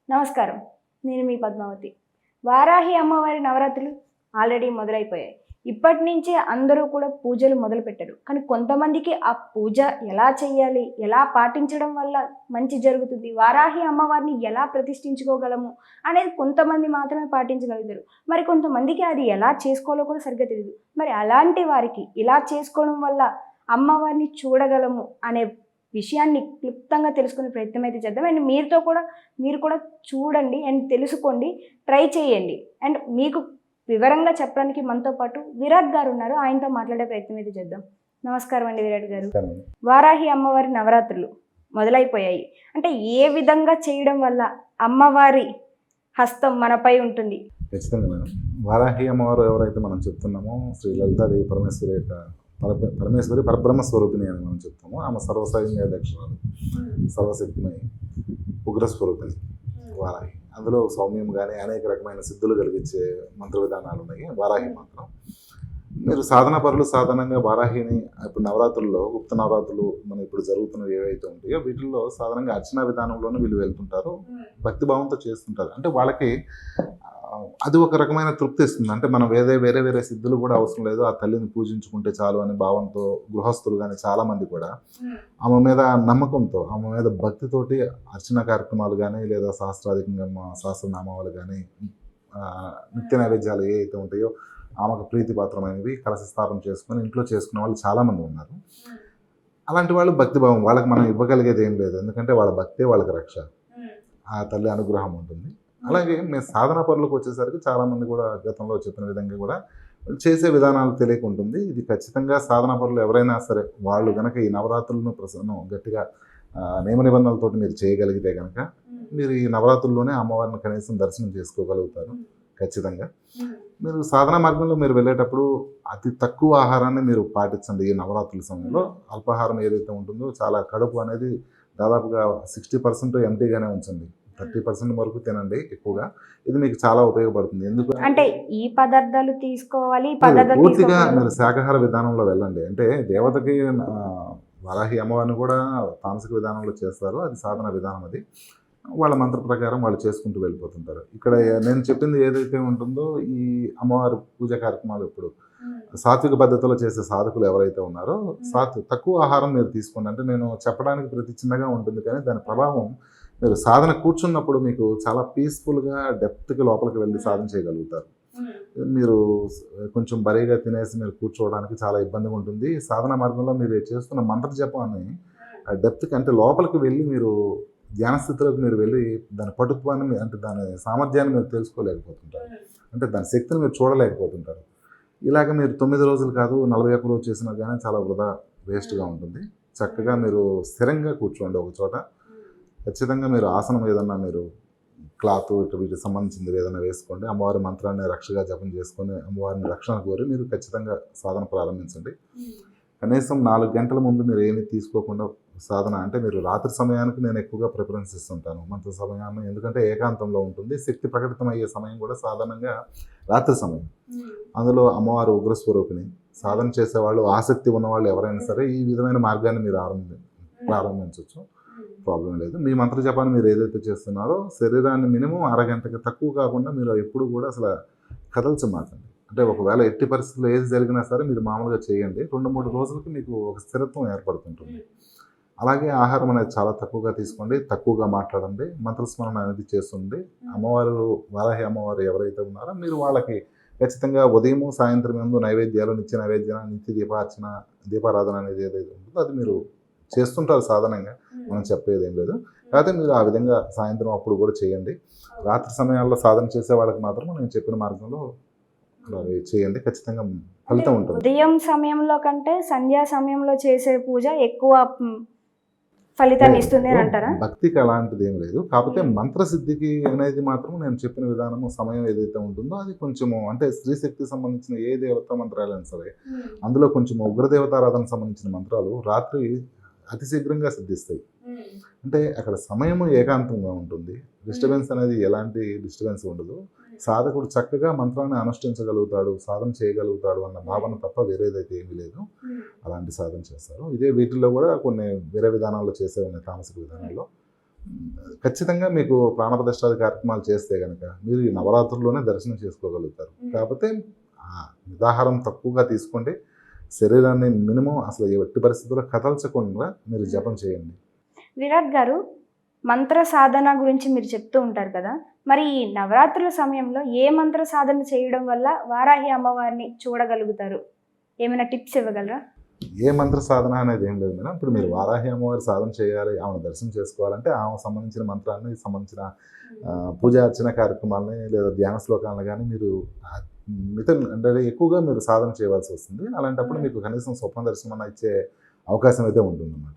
నమస్కారం. నేను మీ పద్మావతి. వారాహి అమ్మవారి నవరాత్రులు ఆల్రెడీ మొదలైపోయాయి. ఇప్పటి నుంచే అందరూ కూడా పూజలు మొదలుపెట్టారు. కానీ కొంతమందికి ఆ పూజ ఎలా చేయాలి? ఎలా పాటించడం వల్ల మంచి జరుగుతుంది? వారాహి అమ్మవారిని ఎలా ప్రతిష్ఠించుకోగలము? అనేది కొంతమంది మాత్రమే పాటించగలుగుతారు. మరి కొంతమందికి అది ఎలా చేసుకోవాలో కూడా సరిగ్గా తెలీదు. మరి అలాంటి వారికి ఇలా చేసుకోవడం వల్ల అమ్మవారిని చూడగలము అనే విషయాన్ని క్లుప్తంగా తెలుసుకునే ప్రయత్నం అయితే చేద్దాం. అండ్ మీరు కూడా చూడండి అండ్ తెలుసుకోండి, ట్రై చేయండి. అండ్ మీకు వివరంగా చెప్పడానికి మనతో పాటు విరాట్ గారు ఉన్నారు. ఆయనతో మాట్లాడే ప్రయత్నం అయితే చేద్దాం. నమస్కారం అండి విరాట్ గారు. వారాహి అమ్మవారి నవరాత్రులు మొదలైపోయాయి. అంటే ఏ విధంగా చేయడం వల్ల అమ్మవారి హస్తం మనపై ఉంటుంది? ఖచ్చితంగా మేడం. వారాహి అమ్మవారు ఎవరైతే మనం చెప్తున్నామో శ్రీ లలితాదేవి పరమేశ్వరి పరబ్రహ్మ స్వరూపిణి అని మనం చెప్తాము. ఆమె సర్వసైన్యాధ్యక్షురాలు, సర్వశక్తిమై ఉగ్రస్వరూపిణి వారాహి. అందులో సౌమ్యం కానీ అనేక రకమైన సిద్ధులు కలిగించే మంత్ర విధానాలు ఉన్నాయి. వారాహి మంత్రం మీరు సాధన పరులు సాధారణంగా వారాహిని ఇప్పుడు నవరాత్రుల్లో గుప్త నవరాత్రులు మనం ఇప్పుడు జరుగుతున్నవి ఏవైతే ఉంటాయో వీటిల్లో సాధారణంగా అర్చనా విధానంలోనే వీళ్ళు వెళ్తుంటారు, భక్తిభావంతో చేస్తుంటారు. అంటే వాళ్ళకి అది ఒక రకమైన తృప్తి ఇస్తుంది. అంటే మనం వేరే వేరే సిద్ధులు కూడా అవసరం లేదు, ఆ తల్లిని పూజించుకుంటే చాలు అనే భావంతో గృహస్థులు కానీ చాలామంది కూడా ఆమె మీద నమ్మకంతో, ఆమె మీద భక్తితోటి అర్చన కార్యక్రమాలు కానీ లేదా సహస్రాధికంగా సహస్రనామాలు కానీ నిత్య నైవేద్యాలు ఏ అయితే ఉంటాయో ఆమెకు ప్రీతిపాత్రమైనవి కలశ స్థాపన చేసుకొని ఇంట్లో చేసుకునే వాళ్ళు చాలామంది ఉన్నారు. అలాంటి వాళ్ళు భక్తిభావం వాళ్ళకి మనం ఇవ్వగలిగేది ఏం లేదు, ఎందుకంటే వాళ్ళ భక్తే వాళ్ళకి రక్ష, ఆ తల్లి అనుగ్రహం ఉంటుంది. అలాగే మేము సాధన పనులకు వచ్చేసరికి చాలామంది కూడా గతంలో చెప్పిన విధంగా కూడా చేసే విధానాలు తెలియకుంటుంది. ఇది ఖచ్చితంగా సాధన పనులు ఎవరైనా సరే వాళ్ళు కనుక ఈ నవరాత్రులను ప్రసన్నం గట్టిగా నియమ నిబంధనలతో మీరు చేయగలిగితే కనుక మీరు ఈ నవరాత్రుల్లోనే అమ్మవారిని కనీసం దర్శనం చేసుకోగలుగుతారు. ఖచ్చితంగా మీరు సాధన మార్గంలో మీరు వెళ్ళేటప్పుడు అతి తక్కువ ఆహారాన్ని మీరు పాటించండి. ఈ నవరాత్రుల సమయంలో అల్పాహారం ఏదైతే ఉంటుందో చాలా కడుపు అనేది దాదాపుగా 60% ఎంటీగానే ఉంచండి, 30% వరకు తినండి ఎక్కువగా. ఇది మీకు చాలా ఉపయోగపడుతుంది. ఎందుకు అంటే ఈ పదార్థాలు తీసుకోవాలి, పూర్తిగా మీరు శాకాహార విధానంలో వెళ్ళండి. అంటే దేవతకి వారాహి అమ్మవారిని కూడా తామసిక విధానంలో చేస్తారు, అది సాధన విధానం. అది వాళ్ళ మంత్ర ప్రకారం వాళ్ళు చేసుకుంటూ వెళ్ళిపోతుంటారు. ఇక్కడ నేను చెప్పింది ఏదైతే ఉంటుందో ఈ అమ్మవారి పూజ కార్యక్రమాలు ఇప్పుడు సాత్విక పద్ధతిలో చేసే సాధకులు ఎవరైతే ఉన్నారో తక్కువ ఆహారం మీరు తీసుకోండి. అంటే నేను చెప్పడానికి ప్రతి చిన్నగా ఉంటుంది, కానీ దాని ప్రభావం మీరు సాధన కూర్చున్నప్పుడు మీకు చాలా పీస్ఫుల్గా డెప్త్కి లోపలికి వెళ్ళి సాధన చేయగలుగుతారు. మీరు కొంచెం బరీగా తినేసి మీరు కూర్చోవడానికి చాలా ఇబ్బందిగా ఉంటుంది. సాధన మార్గంలో మీరు చేస్తున్న మంత్ర జపాన్ని డెప్త్కి అంటే లోపలికి వెళ్ళి మీరు ధ్యాన స్థితిలోకి మీరు వెళ్ళి దాని పటుత్వాన్ని అంటే దాని సామర్థ్యాన్ని మీరు తెలుసుకోలేకపోతుంటారు, అంటే దాని శక్తిని మీరు చూడలేకపోతుంటారు. ఇలాగ మీరు 9 రోజులు కాదు 41 రోజు చేసినా కానీ చాలా వృధా వేస్ట్గా ఉంటుంది. చక్కగా మీరు స్థిరంగా కూర్చోండి ఒక చోట. ఖచ్చితంగా మీరు ఆసనం ఏదన్నా మీరు క్లాత్ వీటికి సంబంధించింది ఏదైనా వేసుకోండి. అమ్మవారి మంత్రాన్ని రక్షగా జపం చేసుకొని అమ్మవారిని రక్షణ కోరి మీరు ఖచ్చితంగా సాధన ప్రారంభించండి. కనీసం 4 గంటల ముందు మీరు ఏమీ తీసుకోకుండా సాధన అంటే మీరు రాత్రి సమయానికి నేను ఎక్కువగా ప్రిఫరెన్స్ ఇస్తుంటాను మంత్ర సమయాన్ని, ఎందుకంటే ఏకాంతంలో ఉంటుంది. శక్తి ప్రకటితమయ్యే సమయం కూడా సాధారణంగా రాత్రి సమయం. అందులో అమ్మవారు ఉగ్రస్వరూపిణి, సాధన చేసేవాళ్ళు ఆసక్తి ఉన్నవాళ్ళు ఎవరైనా సరే ఈ విధమైన మార్గాన్ని మీరు ప్రారంభించవచ్చు, ప్రాబ్లం లేదు. మీ మంత్ర జపాన్ని మీరు ఏదైతే చేస్తున్నారో శరీరాన్ని మినిమం అరగంటకి తక్కువ కాకుండా మీరు ఎప్పుడు కూడా అసలు కదల్చమాకండి. అంటే ఒకవేళ ఎట్టి పరిస్థితుల్లో ఏది జరిగినా సరే మీరు మామూలుగా చేయండి. 2-3 రోజులకి మీకు ఒక స్థిరత్వం ఏర్పడుతుంటుంది. అలాగే ఆహారం అనేది చాలా తక్కువగా తీసుకోండి, తక్కువగా మాట్లాడండి, మంత్రస్మరణ అనేది చేస్తుంది. అమ్మవారు వారాహి అమ్మవారు ఎవరైతే ఉన్నారో మీరు వాళ్ళకి ఖచ్చితంగా ఉదయము సాయంత్రం ముందు నైవేద్యాలు నిత్య దీపారాధన అనేది ఏదైతే ఉంటుందో అది మీరు చేస్తుంటారు సాధారణంగా, మనం చెప్పేది ఏం లేదు. కాకపోతే మీరు ఆ విధంగా సాయంత్రం అప్పుడు కూడా చేయండి. రాత్రి సమయాల్లో సాధన చేసే వాళ్ళకి మాత్రం నేను చెప్పిన మార్గంలో అలాగే చేయండి, ఖచ్చితంగా ఫలితం ఉంటుంది. ఉదయం సమయంలో కంటే సంధ్యా సమయంలో చేసే పూజ ఎక్కువ ఫలితాన్ని ఇస్తుంది అని అంటారా? భక్తికి అలాంటిది ఏం లేదు, కాకపోతే మంత్రసిద్ధికి అనేది మాత్రం నేను చెప్పిన విధానము సమయం ఏదైతే ఉంటుందో అది కొంచెము అంటే స్త్రీశక్తికి సంబంధించిన ఏ దేవతా మంత్రాలైనా సరే అందులో కొంచెం ఉగ్రదేవతారాధనకు సంబంధించిన మంత్రాలు రాత్రి అతి శీఘ్రంగా సిద్ధిస్తాయి. అంటే అక్కడ సమయము ఏకాంతంగా ఉంటుంది, డిస్టర్బెన్స్ అనేది ఎలాంటి డిస్టర్బెన్స్ ఉండదు. సాధకుడు చక్కగా మంత్రాన్ని అనుష్ఠించగలుగుతాడు, సాధన చేయగలుగుతాడు అన్న భావన తప్ప వేరేదైతే ఏమీ లేదు. అలాంటి సాధన చేస్తారు. ఇదే వీటిల్లో కూడా కొన్ని వేరే విధానాల్లో చేసే ఉన్నాయి తామసిక విధానాల్లో. ఖచ్చితంగా మీకు ప్రాణప్రతిష్ఠాది కార్యక్రమాలు చేస్తే కనుక మీరు ఈ నవరాత్రుల్లోనే దర్శనం చేసుకోగలుగుతారు. కాకపోతే నిదాహారం తక్కువగా తీసుకోండి. శరీరాన్ని మినిమం అసలు ఎట్టి పరిస్థితుల్లో కదల్చకుండా మీరు జపం చేయండి. విరాట్ గారు, మంత్ర సాధన గురించి మీరు చెప్తూ ఉంటారు కదా, మరి ఈ నవరాత్రుల సమయంలో ఏ మంత్ర సాధన చేయడం వల్ల వారాహి అమ్మవారిని చూడగలుగుతారు? ఏమైనా టిప్స్ ఇవ్వగలరా? ఏ మంత్ర సాధన అనేది ఏం లేదు మేడం. ఇప్పుడు మీరు వారాహి అమ్మవారి సాధన చేయాలి, ఆమెను దర్శనం చేసుకోవాలంటే ఆమెకు సంబంధించిన మంత్రాన్ని సంబంధించిన పూజ అర్చన కార్యక్రమాలని లేదా ధ్యాన శ్లోకాలను కానీ మీరు అంటే ఎక్కువగా మీరు సాధన చేయవలసి వస్తుంది. అలాంటప్పుడు మీకు కనీసం స్వప్న దర్శనం అన్న ఇచ్చే అవకాశం అయితే ఉంటుందన్నమాట.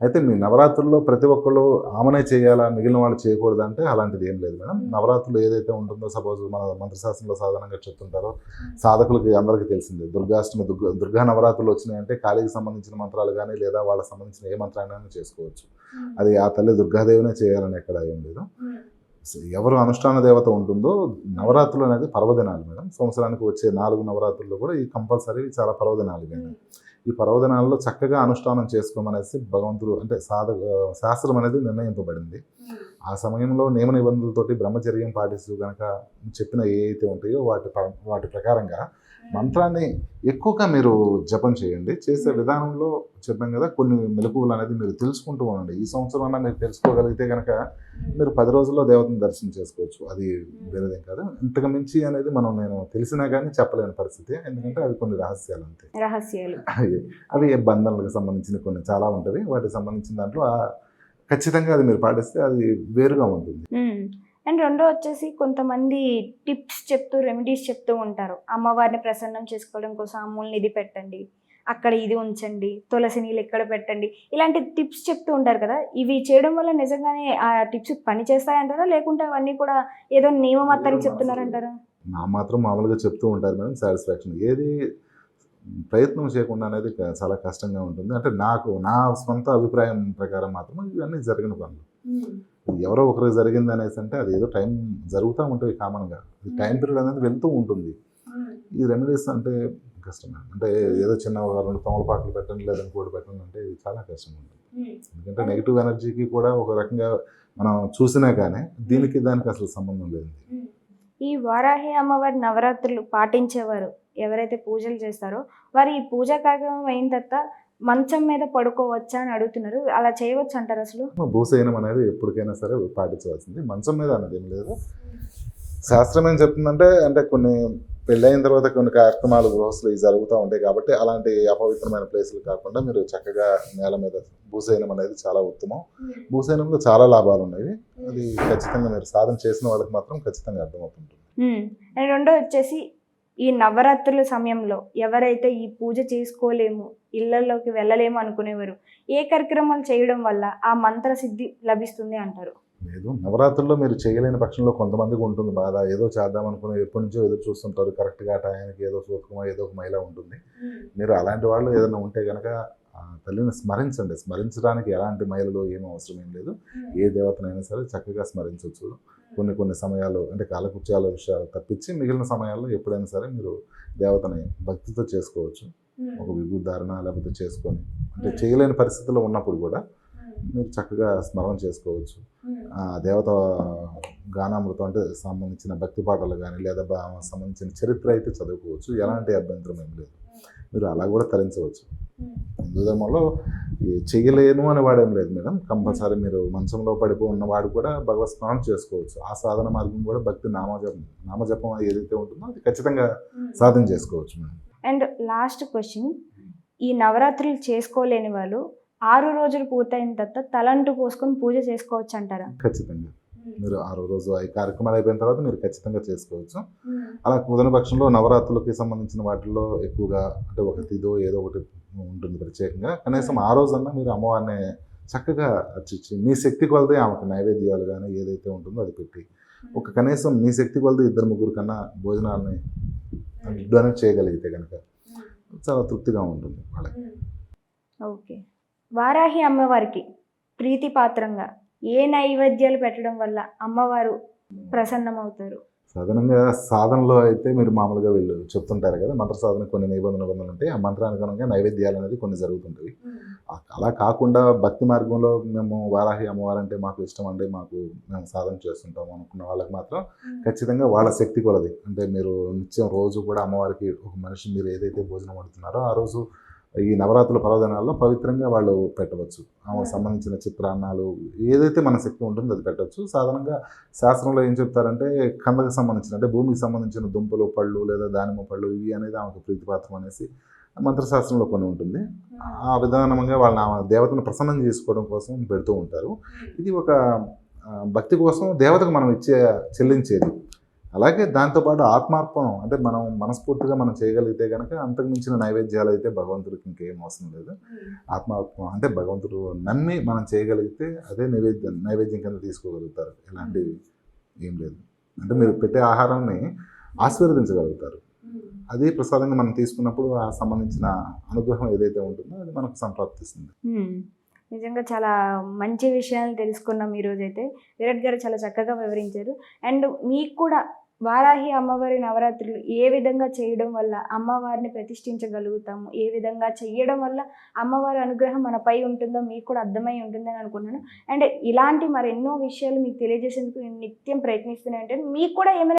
అయితే మీ నవరాత్రుల్లో ప్రతి ఒక్కళ్ళు ఆమెనే చేయాలా, మిగిలిన వాళ్ళు చేయకూడదు అంటే అలాంటిది ఏం లేదు మేడం. నవరాత్రులు ఏదైతే ఉంటుందో, సపోజ్ మన మంత్రశాస్త్రంలో సాధారణంగా చెప్తుంటారో, సాధకులకి అందరికీ తెలిసిందే, దుర్గాష్టమి దుర్గా నవరాత్రులు వచ్చినాయంటే కాళీకి సంబంధించిన మంత్రాలు కానీ లేదా వాళ్ళకి సంబంధించిన ఏ మంత్రాన్ని చేసుకోవచ్చు. అది ఆ తల్లి దుర్గాదేవినే చేయాలని ఎక్కడ ఏం లేదు. ఎవరు అనుష్ఠాన దేవత ఉంటుందో, నవరాత్రులు అనేది పర్వదినాలు మేడం. సంవత్సరానికి వచ్చే 4 నవరాత్రుల్లో కూడా ఈ కంపల్సరీ చాలా పర్వదినాలు మేడం. ఈ పర్వదినాల్లో చక్కగా అనుష్ఠానం చేసుకోమనేసి భగవంతుడు అంటే శాస్త్రం అనేది నిర్ణయింపబడింది. ఆ సమయంలో నియమ నిబంధనలతోటి బ్రహ్మచర్యం పాటిస్తూ కనుక చెప్పిన ఏ అయితే ఉంటాయో వాటి ప్రకారంగా మంత్రాన్ని ఎక్కువగా మీరు జపం చేయండి. చేసే విధానంలో చెప్పాం కదా, కొన్ని మెలకువలు అనేది మీరు తెలుసుకుంటూ ఉండండి. ఈ సంవత్సరం అన్నా మీరు తెలుసుకోగలిగితే కనుక మీరు 10 రోజుల్లో దేవతను దర్శనం చేసుకోవచ్చు. అది వేరేదేం కాదు. ఇంతకు మించి అనేది నేను తెలిసినా కానీ చెప్పలేని పరిస్థితి. ఎందుకంటే అవి కొన్ని రహస్యాలు అంతే. రహస్యాలు అవి బంధనలకు సంబంధించిన కొన్ని చాలా ఉంటుంది. వాటికి సంబంధించిన దాంట్లో ఖచ్చితంగా అది మీరు పాటిస్తే అది వేరుగా ఉంటుంది. అండ్ రెండో వచ్చేసి కొంతమంది టిప్స్ చెప్తూ రెమెడీస్ చెప్తూ ఉంటారు. అమ్మవారిని ప్రసన్నం చేసుకోవడం కోసం అమ్ముల్ని ఇది పెట్టండి, అక్కడ ఇది ఉంచండి, తులసి నీళ్ళు ఎక్కడ పెట్టండి, ఇలాంటి టిప్స్ చెప్తూ ఉంటారు కదా. ఇవి చేయడం వల్ల నిజంగానే ఆ టిప్స్ పని చేస్తాయంటారా, లేకుంటే అవన్నీ కూడా ఏదో నియమమాత్రానికి చెప్తున్నారంటారా? నా మాత్రం మామూలుగా చెప్తూ ఉంటారు మేడం. సాటిస్ఫాక్షన్ ఏది ప్రయత్నం చేయకుండా అనేది చాలా కష్టంగా ఉంటుంది. అంటే నా స్వంత అభిప్రాయం ప్రకారం మాత్రం ఇవన్నీ జరిగిన పనులు. ఎవరో ఒకరికి జరిగింది అనేసి అంటే అది ఏదో టైం జరుగుతూ ఉంటుంది కామన్గా. టైం పీరియడ్ అనేది వెళ్తూ ఉంటుంది. ఈ రెమెడీస్ అంటే కష్టమే. అంటే ఏదో చిన్న 2 తమలపాకులు పెట్టండి లేదా ఇంకోటి పెట్టండి అంటే ఇది చాలా కష్టంగా ఉంటుంది. ఎందుకంటే నెగిటివ్ ఎనర్జీకి కూడా ఒక రకంగా మనం చూసినా కానీ దీనికి దానికి అసలు సంబంధం లేదు. ఈ వారాహి అమ్మవారి నవరాత్రులు పాటించేవారు ఎవరైతే పూజలు చేస్తారో వారు ఈ పూజా కార్యక్రమం అయిన తర్వాత మంచం మీద పడుకోవచ్చా అని అడుగుతున్నారు. అలా చేయవచ్చు అంటారు? అసలు భూశయనం అనేది ఎప్పటికైనా సరే పాటించవలసింది. మంచం మీద అనేది ఏం లేదు. శాస్త్రం ఏం చెప్తుందంటే అంటే కొన్ని పెళ్ళైన తర్వాత కొన్ని కార్యక్రమాలు గృహస్థులు జరుగుతూ ఉంటాయి కాబట్టి అలాంటి అపవిత్రమైన ప్లేసులు కాకుండా మీరు చక్కగా నేల మీద భూశయనం అనేది చాలా ఉత్తమం. భూశయనంలో చాలా లాభాలు ఉన్నాయి. అది ఖచ్చితంగా మీరు సాధన చేసిన వాళ్ళకి మాత్రం ఖచ్చితంగా అర్థమవుతుంటుంది. అండ్ రెండో వచ్చేసి ఈ నవరాత్రుల సమయంలో ఎవరైతే ఈ పూజ చేసుకోలేము, ఇళ్లలోకి వెళ్ళలేము అనుకునేవారు ఏ కార్యక్రమాలు చేయడం వల్ల ఆ మంత్ర సిద్ధి లభిస్తుంది అంటారు? లేదు, నవరాత్రుల్లో మీరు చేయలేని పక్షంలో కొంతమందికి ఉంటుంది బాధ. ఏదో చేద్దాం అనుకుని ఎప్పటి నుంచో ఎదురు చూస్తుంటారు. కరెక్ట్గా టయానికి ఏదో సూతకమో ఏదో ఒక మైల ఉంటుంది. మీరు అలాంటి వాళ్ళు ఏదైనా ఉంటే కనుక తల్లిని స్మరించండి. స్మరించడానికి ఎలాంటి మైలలో ఏమీ అవసరం ఏం లేదు. ఏ దేవతనైనా సరే చక్కగా స్మరించవచ్చు. కొన్ని సమయాలు అంటే కాలకృత్యాల విషయాలు తప్పించి మిగిలిన సమయాల్లో ఎప్పుడైనా సరే మీరు దేవతని భక్తితో చేసుకోవచ్చు. ఒక విభూధారణ లేకపోతే చేసుకొని అంటే చేయలేని పరిస్థితుల్లో ఉన్నప్పుడు కూడా మీరు చక్కగా స్మరణ చేసుకోవచ్చు. దేవత గానామృతం అంటే సంబంధించిన భక్తి పాటలు కానీ లేదా సంబంధించిన చరిత్ర అయితే చదువుకోవచ్చు. ఎలాంటి అభ్యంతరం ఏం లేదు. మీరు అలా కూడా తరించవచ్చు. హిందూ ధర్మంలో చేయలేను అని వాడేం లేదు మేడం. కంపల్సరీ మీరు మంచంలో పడిపో ఉన్నవాడు కూడా భగవత్ స్మరణ చేసుకోవచ్చు. ఆ సాధన మార్గం కూడా భక్తి నామజపం ఏదైతే ఉంటుందో అది ఖచ్చితంగా సాధన చేసుకోవచ్చు మేడం. అండ్ లాస్ట్ క్వశ్చన్, ఈ నవరాత్రులు చేసుకోలేని వాళ్ళు 6 రోజులు పూర్తయిన తర్వాత తలంటు పోసుకొని పూజ చేసుకోవచ్చు అంటారా? ఖచ్చితంగా మీరు 6వ రోజు ఈ కార్యక్రమాలు అయిపోయిన తర్వాత మీరు ఖచ్చితంగా చేసుకోవచ్చు. అలా కుదరని పక్షంలో నవరాత్రులకి సంబంధించిన వాటిల్లో ఎక్కువగా అంటే ఒక తిథో ఏదో ఒకటి ఉంటుంది ప్రత్యేకంగా. కనీసం ఆ రోజన్నా మీరు అమ్మవారిని చక్కగా అర్చించి మీ శక్తి కొలది ఆమెకు నైవేద్యాలు కానీ ఏదైతే ఉంటుందో అది పెట్టి ఒక కనీసం మీ శక్తి కొలది 2-3 కన్నా భోజనాలని డొనేట్ చేయగలిగితే కనుక చాలా తృప్తిగా ఉంటుంది వాళ్ళకి. ఓకే. వారాహి అమ్మవారికి ప్రీతిపాత్రంగా ఏ నైవేద్యాలు పెట్టడం వల్ల అమ్మవారు ప్రసన్నమవుతారు? సాధారణంగా సాధనలో అయితే మీరు మామూలుగా వీళ్ళు చెప్తుంటారు కదా, మంత్ర సాధన కొన్ని నిబంధనలు ఉంటాయి. ఆ మంత్రానుగుణంగా నైవేద్యాలు అనేది కొన్ని జరుగుతుంటాయి. అలా కాకుండా భక్తి మార్గంలో మేము వారాహి అమ్మవారంటే మాకు ఇష్టం అండి, మేము సాధన చేస్తుంటాము అనుకున్న వాళ్ళకి మాత్రం ఖచ్చితంగా వాళ్ళ శక్తి కొలది. అంటే మీరు నిత్యం రోజు కూడా అమ్మవారికి ఒక మనిషి మీరు ఏదైతే భోజనం వండుతున్నారో ఆ రోజు ఈ నవరాత్రుల పర్వదినాల్లో పవిత్రంగా వాళ్ళు పెట్టవచ్చు. ఆమెకు సంబంధించిన చిత్రాన్నాలు ఏదైతే మన శక్తి ఉంటుందో అది పెట్టవచ్చు. సాధారణంగా శాస్త్రంలో ఏం చెప్తారంటే కందకు సంబంధించిన అంటే భూమికి సంబంధించిన దుంపలు, పళ్ళు లేదా దానిమ్మ పళ్ళు ఇవి అనేది ఆమెకు ప్రీతిపాత్రం అనేసి మంత్రశాస్త్రంలో కొన్ని ఉంటుంది. ఆ విధానంగా వాళ్ళని ఆమె దేవతను ప్రసన్నం చేసుకోవడం కోసం పెడుతూ ఉంటారు. ఇది ఒక భక్తి కోసం దేవతకు మనం చెల్లించేది. అలాగే దాంతోపాటు ఆత్మార్పణం అంటే మనం మనస్ఫూర్తిగా మనం చేయగలిగితే కనుక అంతకు మించిన నైవేద్యాలు అయితే భగవంతుడికి ఇంకేం అవసరం లేదు. ఆత్మార్పణం అంటే భగవంతుడు నమ్మి మనం చేయగలిగితే అదే నైవేద్యం కింద తీసుకోగలుగుతారు. ఎలాంటివి ఏం లేదు. అంటే మీరు పెట్టే ఆహారాన్ని ఆశీర్వదించగలుగుతారు. అది ప్రసాదంగా మనం తీసుకున్నప్పుడు ఆ సంబంధించిన అనుగ్రహం ఏదైతే ఉంటుందో అది మనకు సంప్రాప్తిస్తుంది. నిజంగా చాలా మంచి విషయాలు తెలుసుకున్నాం ఈరోజైతే. విరాట్ గారు చాలా చక్కగా వివరించారు. అండ్ మీకు కూడా వారాహి అమ్మవారి నవరాత్రులు ఏ విధంగా చేయడం వల్ల అమ్మవారిని ప్రతిష్ఠించగలుగుతాము, ఏ విధంగా చేయడం వల్ల అమ్మవారి అనుగ్రహం మనపై ఉంటుందో మీకు కూడా అర్థమై ఉంటుందని అనుకున్నాను. అండ్ ఇలాంటి మరెన్నో విషయాలు మీకు తెలియజేసేందుకు నేను నిత్యం ప్రయత్నిస్తూనే ఉంటాను. మీకు కూడా ఏమైనా